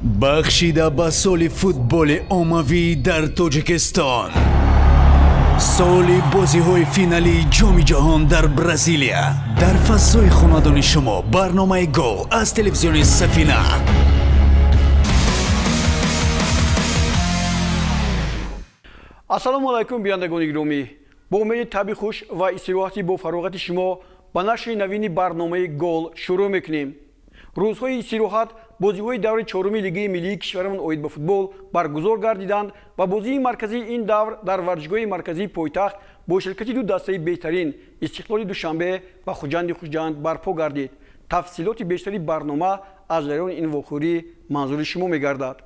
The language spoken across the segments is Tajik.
бахшида ба соли футболи оммавӣ дар тоҷикистон, соли бозиҳои финалии ҷоми ҷаҳон дар Бразилия. Дар фаззои хонадони шумо барномаи гол аз телевизиони Сафина. ассалому алайкум биёндагони гиромӣ, бо умеди таби хуш ва истироҳати бо фароғати шумо ба нашри навини барномаи гол шурӯъ мекунем. рӯзҳои истироҳат бозиҳои даври чорумии лигаи миллии кишварамон оид ба футбол баргузор гардиданд ва бозии марказии ин давр дар варзишгоҳи марказии пойтахт бо ширкати ду дастаи беҳтарин Истиқлоли Душанбе ва Хуҷанди Хуҷанд барпо гардид. тафсилоти бештари барнома аз ҷараёни ин вохӯрӣ манзури шумо мегардад.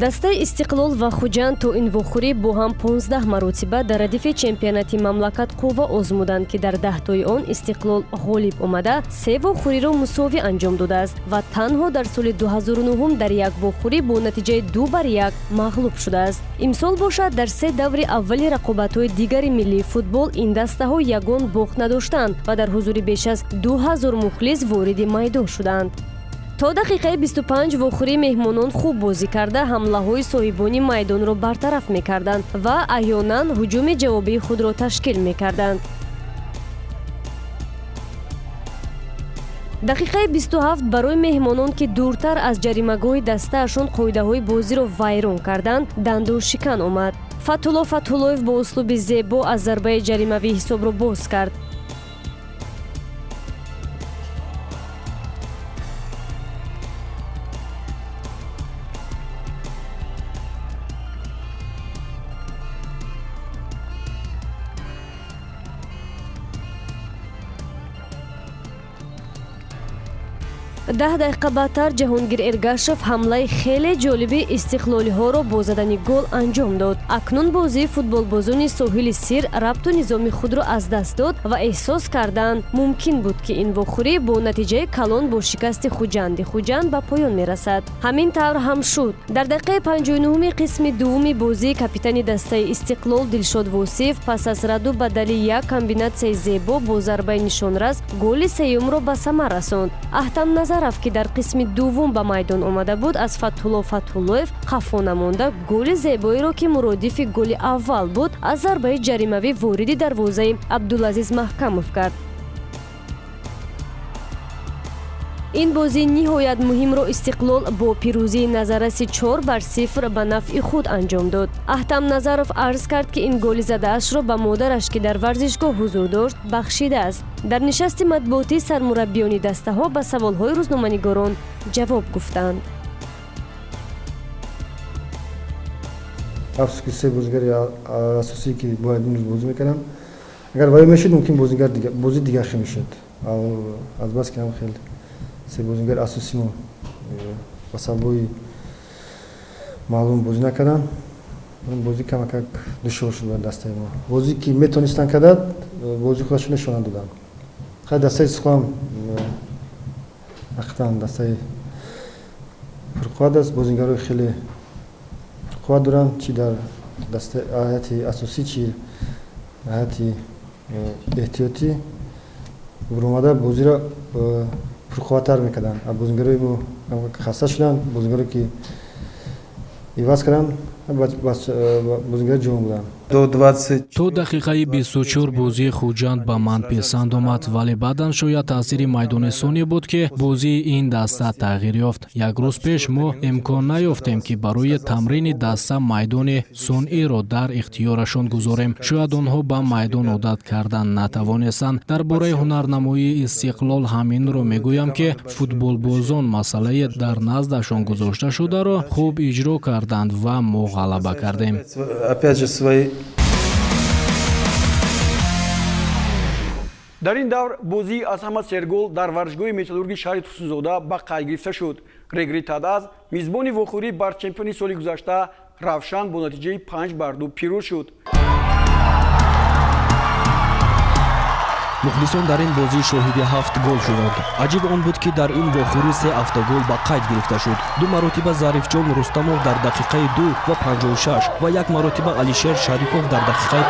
дастаи Истиқлол ва Хуҷанд то ин вохӯрӣ бо ҳам 15 маротиба дар радифи чемпионати мамлакат қувва озмуданд ки дар 10тои он Истиқлол ғолиб омада 3 вохӯриро мусовӣ анҷом додааст ва танҳо дар соли 2009 дар як вохӯрӣ бо натиҷаи 2-1 мағлуб шудааст. имсол бошад дар 3 даври аввали рақобатҳои дигари миллии футбол ин дастаҳо ягон бохт надоштанд ва дар ҳузури беш аз 2000 мухлис вориди майдон шуданд. то дақиқаи 25 вохӯрӣ меҳмонон хуб бозӣ карда ҳамлаҳои соҳибони майдонро бартараф мекарданд ва аҳёнан ҳуҷуми ҷавобии худро ташкил мекарданд. дақиқаи 27 барои меҳмонон ки дуртар аз ҷаримагоҳи дастаашон қоидаҳои бозиро вайрон карданд дандоншикан омад. Фатҳулло Фатҳуллоев бо услуби зебо аз зарбаи ҷаримавӣ ҳисобро боз кард. Даҳ дақиқа баъдтар Ҷаҳонгир Эргашев ҳамлаи хеле ҷолиби истиқлолиҳоро бо задани гол анҷом дод. Акнун бозии футболбозони соҳили Сир рабту низоми худро аз даст дод ва эҳсос карданд мумкин буд ки ин вохӯрӣ бо натиҷаи калон бо шикасти Хуҷанди Хуҷанд ба поён мерасад. Ҳамин тавр ҳам шуд. Дар дақиқаи 59 қисми дуввуми бозӣ капитани дастаи Истиқлол Дилшод Восиф пас аз раду бадали як комбинатсияи зебо бо зарбаи нишонрас голи сеюмро ба самар расонд. Аҳтам Назаров ки дар қисми дуввум ба майдон омада буд аз Фатҳулло Фатҳуллоев хафо намонда голи зебоиро ки муродифи голи аввал буд аз зарбаи ҷаримавӣ вориди дарвозаи Абдулазиз Маҳкамов кард. ин бозии ниҳоят муҳимро Истиқлол бо пирӯзии назараси 4-0 ба нафъи худ анҷом дод. Аҳтам Назаров арз кард ки ин голи задаашро ба модараш ки дар варзишгоҳ ҳузур дошт бахшидааст. дар нишасти матбуотӣ сармураббиёни дастаҳо ба саволҳои рӯзноманигорон ҷавоб гуфтанд. афсус ки се бозигари асосие ки бояд имрӯз бозӣ мекардам, агар вай мешуд мумкин бозӣ дигар хел мешуд. албаски ҳам хел се бозигари асосимо ба сабаби маълум бозӣ накарданд. бозӣ камакак душвор шуд бар дастаи мо. бозӣ ки метонистанд карданд, бозӣ худашон нишона доданд. хай дастаи Истиқлолам ҳақиқатан дастаи пурқувват аст. бозигарои хеле пурқувват доранд, чи дар дастаи ҳайати асосӣ, чи ҳайати эҳтиётӣ буромада бозиро пурқувваттар мекарданд. бозигарои мо хаста шуданд, бозигаро ки иваз карданд, бозигари ҷавон буданд. то дақиқаи 24 бозии Хуҷанд ба ман писанд омад, вале баъдан шояд таъсири майдонисонӣ буд ки бозии ин даста тағйир ёфт. як рӯз пеш мо имкон наёфтем ки барои тамрини даста майдони сунъиро дар ихтиёрашон гузорем. шояд онҳо ба майдон одат кардан натавонистанд. дар бораи ҳунарнамоии Истиқлол ҳаминро мегӯям ки футболбозон масъалаи дар наздашон гузошта шударо хуб иҷро карданд ва мо ғалаба кардем. дар ин давр бозии аз ҳама сергол дар варзишгоҳи металлурги шаҳри Тухсунзода ба қайд гирифта шуд. Регри Тадаз мизбони вохӯрӣ бар чемпиони соли гузашта Равшан бо натиҷаи 5-2 пирӯз шуд. мухлисон дар ин бозӣ шоҳиди 7 гол шуданд. аҷиб он буд ки дар ин вохӯрӣ 3 автогол ба қайд гирифта шуд. 2 маротиба Зарифҷон Рустамов дар дақиқаи 2 ва 56 ва 1 маротиба Алишер Шарипов дар дақиқаи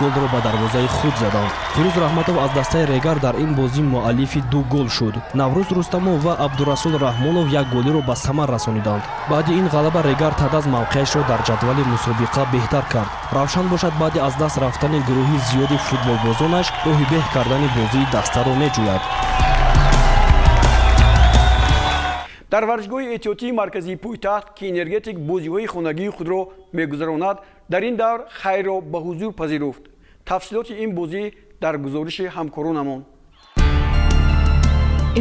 50 голро ба дарвозаи худ заданд. Фирӯз Раҳматов аз дастаи Регар дар ин бозӣ муаллифи 2 гол шуд. Наврӯз Рустамов ва Абдурасул Раҳмонов 1 голиро ба самар расониданд. баъди ин ғалаба Регар Тадаз мавқеашро дар ҷадвали мусобиқа беҳтар кард. равшан бошад баъди аз даст рафтани гурӯҳи зиёди футболбозонаш роҳи беҳ кардани бозии дастаро меҷӯяд. дар варзишгоҳи эҳтиётии марказии пӯйтахт ки энергетик бозиҳои хонагии худро мегузаронад дар ин давр хайрро ба ҳузур пазируфт. тафсилоти ин бозӣ дар гузориши ҳамкоронамон.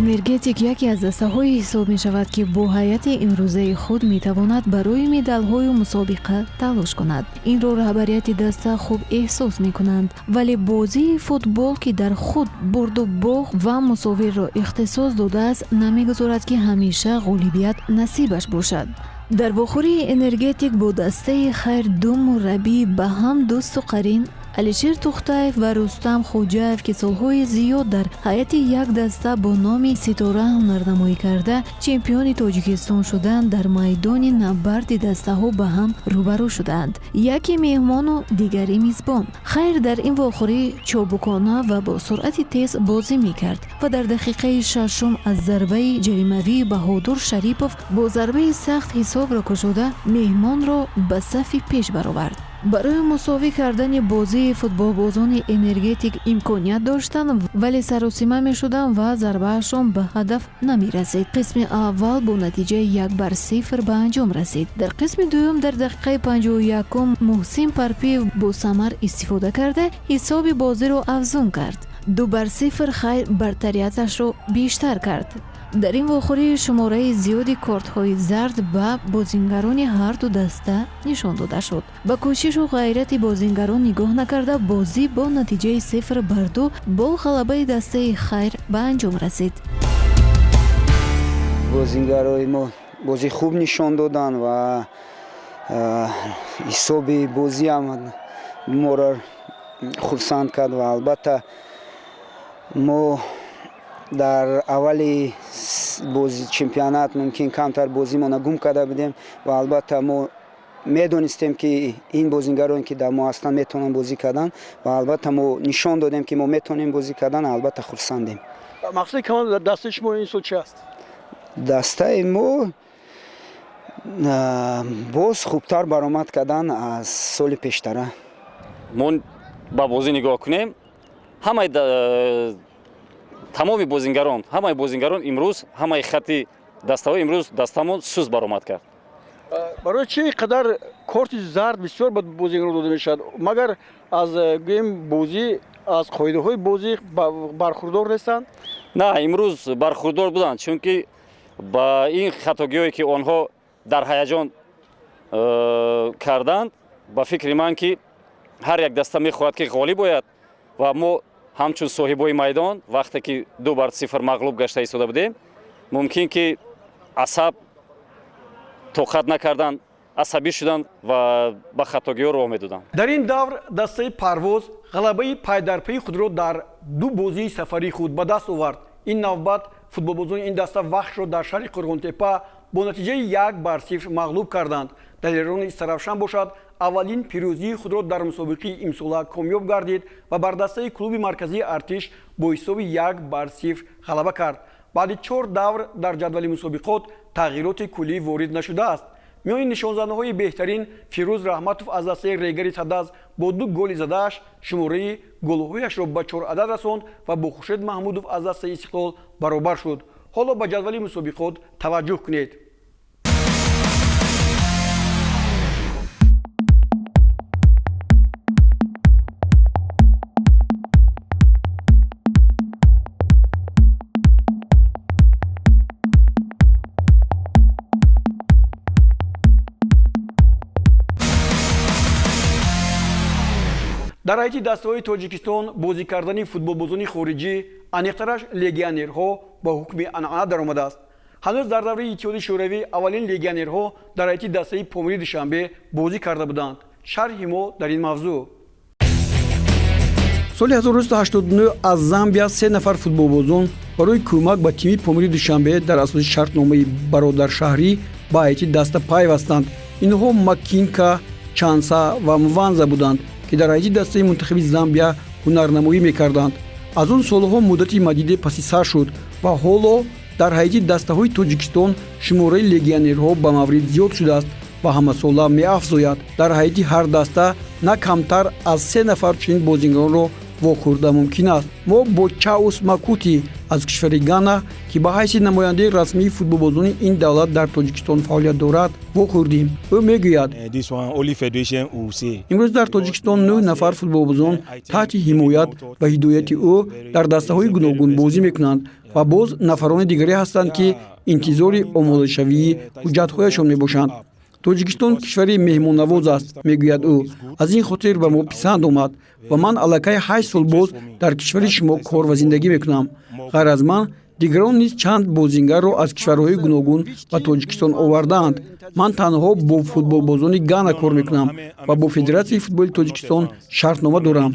энергетик яке аз дастаҳои ҳисоб мешавад ки бо ҳайати имрӯзаи худ метавонад барои медалҳою мусобиқа талош кунад. инро раҳбарияти даста хуб эҳсос мекунанд, вале бозии футбол ки дар худ бурду боғ ва мусовирро ихтисос додааст намегузорад ки ҳамеша ғолибият насибаш бошад. дар вохӯрии энергетик бо дастаи хайр 2 мураббӣ ба ҳам дӯсту қарин Алишер Тухтаев ва Рустам Хоҷаев ки солҳои зиёд дар ҳайати як даста бо номи Ситора ҳунарнамоӣ карда чемпиони Тоҷикистон шуданд, дар майдони набарди дастаҳо ба ҳам рӯбарӯ шуданд. яке меҳмону дигари мизбон. Хайр дар ин вохӯрӣ чобукона ва бо суръати тез бозӣ мекард ва дар дақиқаи 6 аз зарбаи ҷаримавии Баҳодур Шарипов бо зарбаи сахт ҳисобро кушода меҳмонро ба сафи пеш баровард. барои мусовӣ кардани бозии футболбозони энергетик имконият доштанд, вале саросима мешуданд ва зарбаашон ба ҳадаф намерасид. қисми аввал бо натиҷаи 1-0 ба анҷом расид. дар қисми дуюм дар дақиқаи 51 Муҳсин Парпиев бо самар истифода карда ҳисоби бозиро афзун кард. 2-0 Хайр бартарияташро бештар кард. дар ин вохӯрӣ шумораи зиёди кортҳои зард ба бозингарони ҳарду даста нишон дода шуд. ба кӯшишу ғайрати бозингарон нигоҳ накарда бозӣ бо натиҷаи 0-2 бо ғалабаи дастаи Хайр ба анҷом расид. бозингарои мо бозӣ хуб нишон додан ва ҳисоби бозиам моро хурсанд кард ва албатта мо дар аввали бози чемпионат мумкин камтар бозимона гум карда будем ва албатта мо медонистем ки ин бозингароне ки дар мо ҳастанд метавонанд бозӣ кардан ва албатта мо нишон додем ки мо метавонем бозӣ кардан. албатта хурсандем. мақсади камон дастаи шумо ин сол чи аст? дастаи мо боз хубтар баромад кардан аз соли пештара. мо ба бозӣ нигоҳ кунем, ҳамаи тамоми бозингарон имрӯз ҳамаи хатти дастаҳо имрӯз дастамон суст баромад кард. барои чӣ қадар корти зард бисёр ба бозингарон дода мешавад? магар аз гӯем бозӣ аз қоидаҳои бозӣ бархурдор нестанд? на, имрӯз бархурдор буданд, чунки ба ин хатогиҳое ки онҳо дар ҳаяҷон карданд, ба фикри ман ки ҳар як даста мехоҳад ки ғолиб ояд ва мо ҳамчун соҳибои майдон вақте ки 2-0 мағлуб гашта истода будем, мумкин ки асаб тоқат накардан, асабӣ шуданд ва ба хатогиҳо роҳ медоданд. дар ин давр дастаи Парвоз ғалабаи пайдарпайи худро дар 2 бозии сафарии худ ба даст овард. ин навбат футболбозони ин даста Вахшро дар шаҳри Қурғонтепа бо натиҷаи 1-0 мағлуб карданд. далелрони истаравшан бошад аввалин пирӯзии худро дар мусобиқаи имсола комёб гардид ва бар дастаи клуби марказии Артиш бо ҳисоби 1-0 ғалаба кард. баъди 4 давр дар ҷадвали мусобиқот тағйироти куллӣ ворид нашудааст. миёни нишонзанаҳои беҳтарин Фирӯз Раҳматов аз дастаи Регари Тадаз бо 2 голи задааш шумораи голҳояшро ба 4 адад расонд ва бо Хуршед Маҳмудов аз дастаи Истиқлол баробар шуд. ҳоло ба ҷадвали мусобиқот таваҷҷӯҳ кунед. дар ҳайати дастаҳои Тоҷикистон бозӣ кардани футболбозони хориҷӣ аниқтараш легионерҳо ба ҳукми анъана даромадааст. ҳанӯз дар давраи Иттиҳоди Шӯравӣ аввалин легионерҳо дар ҳайати дастаи Помири Душанбе бозӣ карда буданд. шарҳи мо дар ин мавзӯъ. соли 1989 аз Замбия 3 нафар футболбозон барои кӯмак ба тими Помири Душанбе дар асоси шартномаи бародаршаҳрӣ ба ҳайти даста пайвастанд. Инҳо Макинка, Чанса ва Мванза буданд, ки дар ҳайти дастаи мунтахаби Замбия ҳунарнамоӣ мекарданд. Аз он солҳо муддати мадиде паси сар шуд ва ҳоло дар ҳайти дастаҳои Тоҷикистон шумораи легионерҳо ба маврид зиёд шудааст ва ҳамасола меафзояд. Дар ҳайти ҳар даста на камтар аз 3 нафар чунин бозигаронро вохӯрда мумкин аст. Мо бо Чаус Макути аз кишвари Гана, ки ба ҳайси намояндаи расмии футболбозони ин давлат дар Тоҷикистон фаъолият дорад, вохӯрдем. Ӯ мегӯяд: имрӯз дар Тоҷикистон 9 нафар футболбозон таҳти ҳимоят ва ҳидояти ӯ дар дастаҳои гуногун бозӣ мекунанд ва боз нафарони дигаре ҳастанд, ки интизори омодашавии ҳуҷҷатҳояшон мебошанд. Тоҷикистон кишвари меҳмоннавоз аст, мегӯяд ӯ. Аз ин хотир ба мо писанд омад ва ман аллакай 8 сол боз дар кишвари шумо кор ва зиндагӣ мекунам. Ғайр аз ман, дигарон низ чанд бозингарро аз кишварҳои гуногун ба Тоҷикистон овардаанд. Ман танҳо бо футболбозони Гана кор мекунам ва бо Федератсияи футболи Тоҷикистон шартнома дорам.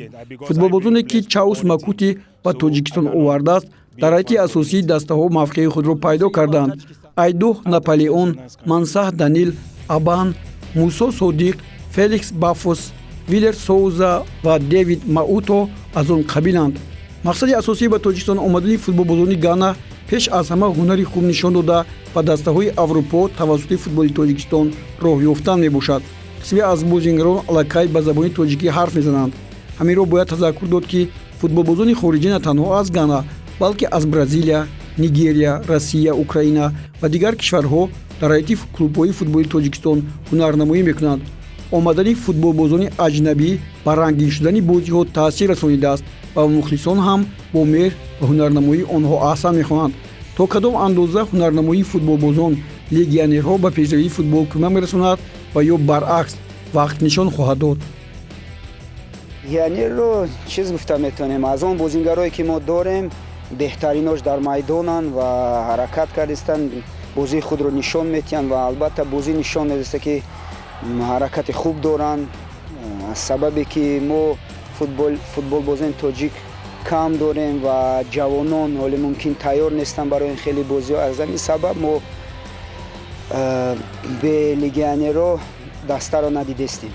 Футболбозоне, ки Чаус Макути ба Тоҷикистон овардааст, дар ҳайти асосии дастаҳо мавқеи худро пайдо карданд. Айдуҳ Наполеон, Мансаҳ Данил, Абан, Мусо Содиқ, Феликс Бафос, Вилер Соуза ва Девид Мауто аз он қабиланд. мақсади асосӣ ба Тоҷикистон омадани футболбозони Гана пеш аз ҳама ҳунари хуб нишон дода ба дастаҳои Аврупо тавассути футболи Тоҷикистон роҳ ёфтан мебошад. қисме аз бозингарон аллакай ба забони тоҷикӣ ҳарф мезананд. ҳаминро бояд тазаккур дод, ки футболбозони хориҷӣ на танҳо аз Гана, балки аз Бразилия, Нигерия, Россия, Украина ва дигар кишварҳо дар ҳайти клубҳои футболи Тоҷикистон ҳунарнамоӣ мекунанд. омадани футболбозони аҷнабӣ ба рангин шудани бозиҳо таъсир расонидааст ва мухлисон ҳам бо меҳр ва ҳунарнамоии онҳо аҳсан мехоҳанд. то кадом андоза ҳунарнамоии футболбозон легионерҳо ба пешравии футбол кӯмак мерасонад ва ё баръакс вақт нишон хоҳад дод. легионерро чиз гуфта метавонем, аз он бозингарое ки мо дорем беҳтаринош дар майдонанд ва ҳаракат кардистанд, бозии худро нишон метиҳанд ва албатта бозӣ нишон медиста ки ҳаракати хуб доранд. аз сабабе ки мо футболбозони тоҷик кам дорем ва ҷавонон ҳоле мумкин тайёр нестанд барои ин хеле бозиҳо. аз ҳамин сабаб мо бе легионерро дастаро надидистем.